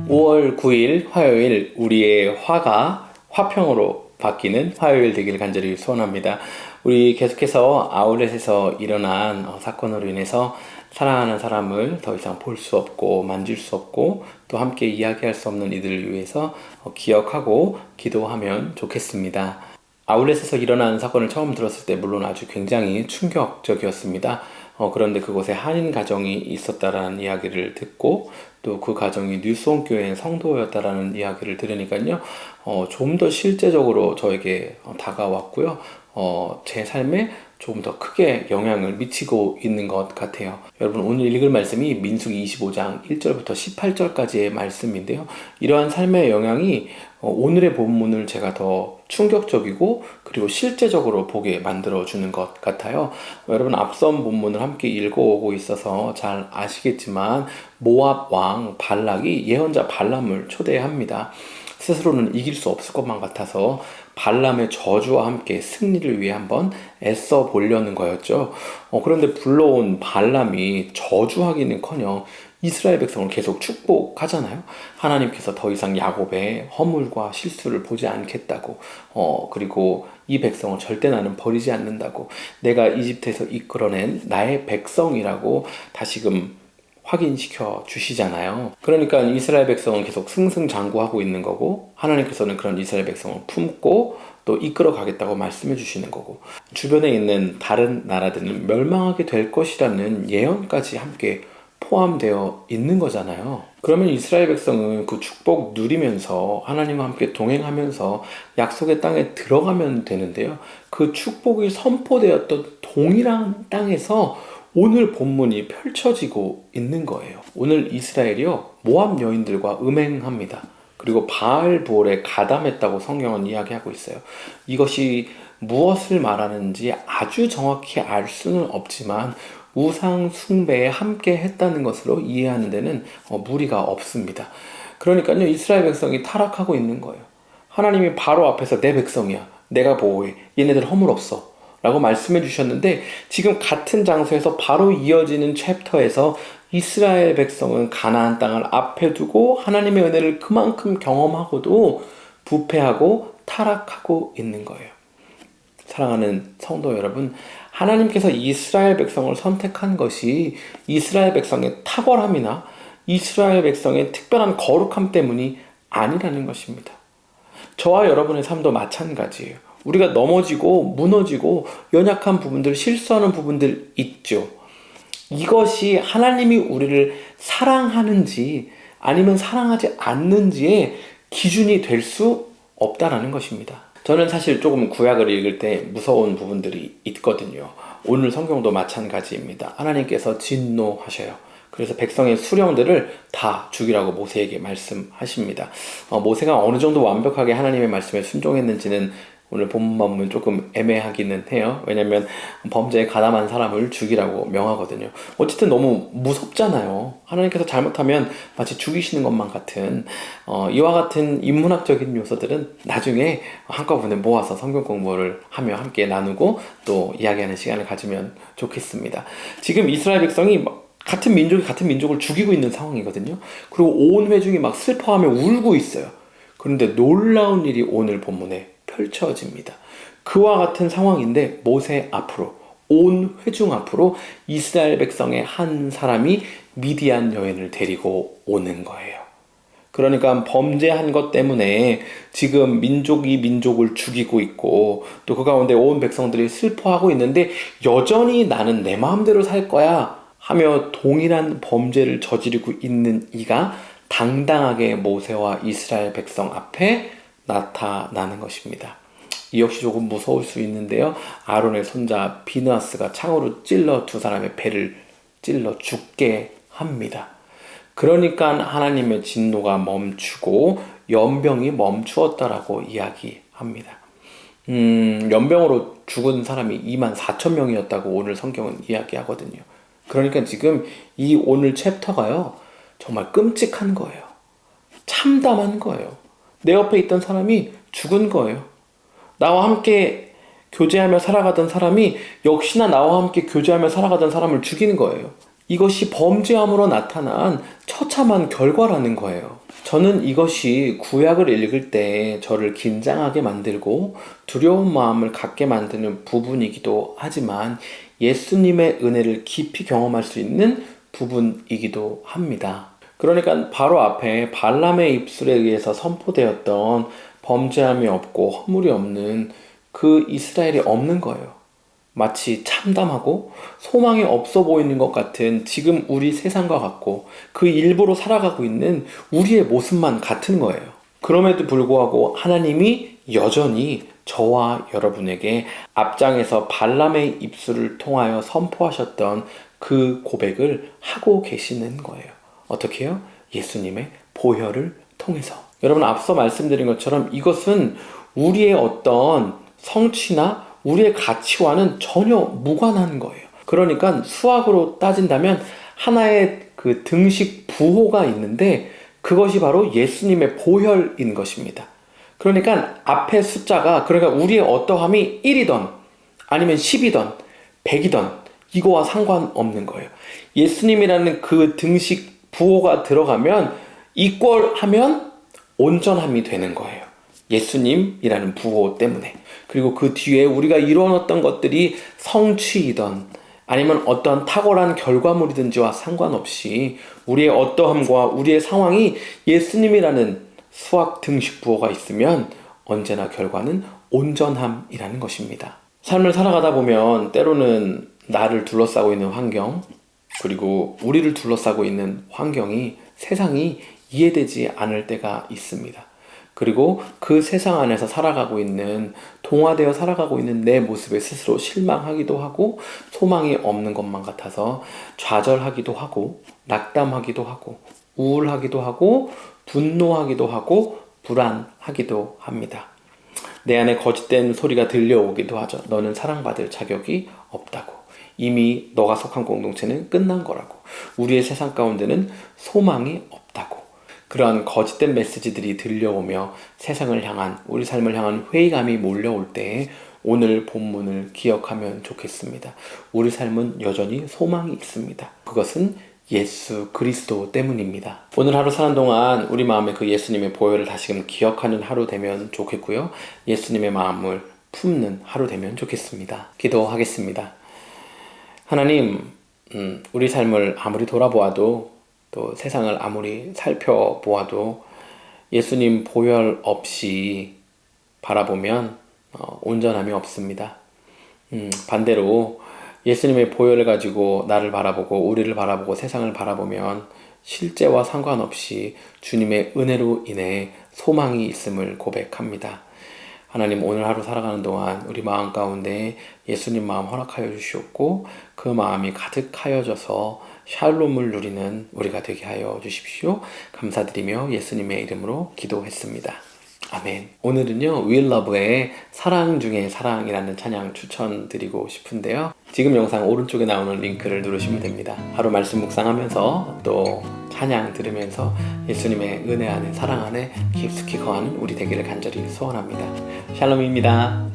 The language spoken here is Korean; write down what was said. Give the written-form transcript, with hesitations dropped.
5월 9일 화요일 우리의 화가 화평으로 바뀌는 화요일 되길 간절히 소원합니다. 우리 계속해서 아울렛에서 일어난 사건으로 인해서 사랑하는 사람을 더 이상 볼 수 없고 만질 수 없고 또 함께 이야기할 수 없는 이들을 위해서 기억하고 기도하면 좋겠습니다. 아울렛에서 일어난 사건을 처음 들었을 때 물론 아주 굉장히 충격적이었습니다. 그런데 그곳에 한인 가정이 있었다라는 이야기를 듣고 또 그 가정이 뉴스온 교회의 성도였다라는 이야기를 들으니까요, 좀 더 실제적으로 저에게 다가왔고요, 제 삶에 조금 더 크게 영향을 미치고 있는 것 같아요. 여러분, 오늘 읽을 말씀이 민수기 25장 1절부터 18절까지의 말씀인데요. 이러한 삶의 영향이 오늘의 본문을 제가 더 충격적이고 그리고 실제적으로 보게 만들어주는 것 같아요. 여러분, 앞선 본문을 함께 읽어오고 있어서 잘 아시겠지만 모압 왕 발락이 예언자 발람을 초대합니다. 스스로는 이길 수 없을 것만 같아서 발람의 저주와 함께 승리를 위해 한번 애써 보려는 거였죠. 그런데 불러온 발람이 저주하기는커녕 이스라엘 백성을 계속 축복하잖아요. 하나님께서 더 이상 야곱의 허물과 실수를 보지 않겠다고, 그리고 이 백성을 절대 나는 버리지 않는다고, 내가 이집트에서 이끌어낸 나의 백성이라고 다시금 확인시켜 주시잖아요. 그러니까 이스라엘 백성은 계속 승승장구하고 있는 거고, 하나님께서는 그런 이스라엘 백성을 품고 또 이끌어 가겠다고 말씀해 주시는 거고, 주변에 있는 다른 나라들은 멸망하게 될 것이라는 예언까지 함께 포함되어 있는 거잖아요. 그러면 이스라엘 백성은 그 축복 누리면서 하나님과 함께 동행하면서 약속의 땅에 들어가면 되는데요. 그 축복이 선포되었던 동일한 땅에서 오늘 본문이 펼쳐지고 있는 거예요. 오늘 이스라엘이요, 모압 여인들과 음행합니다. 그리고 바알 부올에 가담했다고 성경은 이야기하고 있어요. 이것이 무엇을 말하는지 아주 정확히 알 수는 없지만 우상 숭배에 함께 했다는 것으로 이해하는 데는 무리가 없습니다. 그러니까요, 이스라엘 백성이 타락하고 있는 거예요. 하나님이 바로 앞에서 내 백성이야, 내가 보호해, 얘네들 허물 없어 라고 말씀해 주셨는데, 지금 같은 장소에서 바로 이어지는 챕터에서 이스라엘 백성은 가나안 땅을 앞에 두고 하나님의 은혜를 그만큼 경험하고도 부패하고 타락하고 있는 거예요. 사랑하는 성도 여러분, 하나님께서 이스라엘 백성을 선택한 것이 이스라엘 백성의 탁월함이나 이스라엘 백성의 특별한 거룩함 때문이 아니라는 것입니다. 저와 여러분의 삶도 마찬가지예요. 우리가 넘어지고 무너지고 연약한 부분들, 실수하는 부분들 있죠. 이것이 하나님이 우리를 사랑하는지 아니면 사랑하지 않는지의 기준이 될 수 없다라는 것입니다. 저는 사실 조금 구약을 읽을 때 무서운 부분들이 있거든요. 오늘 성경도 마찬가지입니다. 하나님께서 진노하셔요. 그래서 백성의 수령들을 다 죽이라고 모세에게 말씀하십니다. 모세가 어느 정도 완벽하게 하나님의 말씀에 순종했는지는 오늘 본문 보면 조금 애매하기는 해요. 왜냐면 범죄에 가담한 사람을 죽이라고 명하거든요. 어쨌든 너무 무섭잖아요. 하나님께서 잘못하면 마치 죽이시는 것만 같은, 이와 같은 인문학적인 요소들은 나중에 한꺼번에 모아서 성경 공부를 하며 함께 나누고 또 이야기하는 시간을 가지면 좋겠습니다. 지금 이스라엘 백성이 같은 민족이 같은 민족을 죽이고 있는 상황이거든요. 그리고 온 회중이 막 슬퍼하며 울고 있어요. 그런데 놀라운 일이 오늘 본문에 펼쳐집니다. 그와 같은 상황인데 모세 앞으로, 온 회중 앞으로 이스라엘 백성의 한 사람이 미디안 여인을 데리고 오는 거예요. 그러니까 범죄한 것 때문에 지금 민족이 민족을 죽이고 있고 또 그 가운데 온 백성들이 슬퍼하고 있는데 여전히 나는 내 마음대로 살 거야 하며 동일한 범죄를 저지르고 있는 이가 당당하게 모세와 이스라엘 백성 앞에 나타나는 것입니다. 이 역시 조금 무서울 수 있는데요. 아론의 손자 비느하스가 창으로 찔러 두 사람의 배를 찔러 죽게 합니다. 그러니까 하나님의 진노가 멈추고 연병이 멈추었다라고 이야기합니다. 연병으로 죽은 사람이 24,000명이었다고 오늘 성경은 이야기하거든요. 그러니까 지금 이 오늘 챕터가요, 정말 끔찍한 거예요. 참담한 거예요. 내 옆에 있던 사람이 죽은 거예요. 나와 함께 교제하며 살아가던 사람이 역시나 나와 함께 교제하며 살아가던 사람을 죽이는 거예요. 이것이 범죄함으로 나타난 처참한 결과라는 거예요. 저는 이것이 구약을 읽을 때 저를 긴장하게 만들고 두려운 마음을 갖게 만드는 부분이기도 하지만 예수님의 은혜를 깊이 경험할 수 있는 부분이기도 합니다. 그러니까 바로 앞에 발람의 입술에 의해서 선포되었던 범죄함이 없고 허물이 없는 그 이스라엘이 없는 거예요. 마치 참담하고 소망이 없어 보이는 것 같은 지금 우리 세상과 같고 그 일부로 살아가고 있는 우리의 모습만 같은 거예요. 그럼에도 불구하고 하나님이 여전히 저와 여러분에게 앞장에서 발람의 입술을 통하여 선포하셨던 그 고백을 하고 계시는 거예요. 어떻게 해요? 예수님의 보혈을 통해서. 여러분, 앞서 말씀드린 것처럼 이것은 우리의 어떤 성취나 우리의 가치와는 전혀 무관한 거예요. 그러니까 수학으로 따진다면 하나의 그 등식 부호가 있는데 그것이 바로 예수님의 보혈인 것입니다. 그러니까 앞에 숫자가, 그러니까 우리의 어떠함이 1이던 아니면 10이던 100이던 이거와 상관없는 거예요. 예수님이라는 그 등식 부호가 들어가면 이퀄하면 온전함이 되는 거예요. 예수님이라는 부호 때문에. 그리고 그 뒤에 우리가 이루어놨던 것들이 성취이던 아니면 어떤 탁월한 결과물이든지와 상관없이 우리의 어떠함과 우리의 상황이 예수님이라는 수학 등식 부호가 있으면 언제나 결과는 온전함이라는 것입니다. 삶을 살아가다 보면 때로는 나를 둘러싸고 있는 환경, 그리고 우리를 둘러싸고 있는 환경이, 세상이 이해되지 않을 때가 있습니다. 그리고 그 세상 안에서 살아가고 있는, 동화되어 살아가고 있는 내 모습에 스스로 실망하기도 하고 소망이 없는 것만 같아서 좌절하기도 하고 낙담하기도 하고 우울하기도 하고 분노하기도 하고 불안하기도 합니다. 내 안에 거짓된 소리가 들려오기도 하죠. 너는 사랑받을 자격이 없다고. 이미 너가 속한 공동체는 끝난 거라고. 우리의 세상 가운데는 소망이 없다고. 그러한 거짓된 메시지들이 들려오며 세상을 향한, 우리 삶을 향한 회의감이 몰려올 때에 오늘 본문을 기억하면 좋겠습니다. 우리 삶은 여전히 소망이 있습니다. 그것은 예수 그리스도 때문입니다. 오늘 하루 사는 동안 우리 마음에 그 예수님의 보혈을 다시금 기억하는 하루 되면 좋겠고요. 예수님의 마음을 품는 하루 되면 좋겠습니다. 기도하겠습니다. 하나님, 우리 삶을 아무리 돌아보아도 또 세상을 아무리 살펴보아도 예수님 보혈 없이 바라보면 온전함이 없습니다. 반대로 예수님의 보혈을 가지고 나를 바라보고 우리를 바라보고 세상을 바라보면 실제와 상관없이 주님의 은혜로 인해 소망이 있음을 고백합니다. 하나님, 오늘 하루 살아가는 동안 우리 마음 가운데 예수님 마음 허락하여 주시옵고 그 마음이 가득하여져서 샬롬을 누리는 우리가 되게 하여 주십시오. 감사드리며 예수님의 이름으로 기도했습니다. 아멘. 오늘은요, 윌러브의 사랑 중에 사랑이라는 찬양 추천드리고 싶은데요. 지금 영상 오른쪽에 나오는 링크를 누르시면 됩니다. 하루 말씀 묵상하면서 또 찬양 들으면서 예수님의 은혜 안에, 사랑 안에 깊숙이 거하는 우리 되기를 간절히 소원합니다. 샬롬입니다.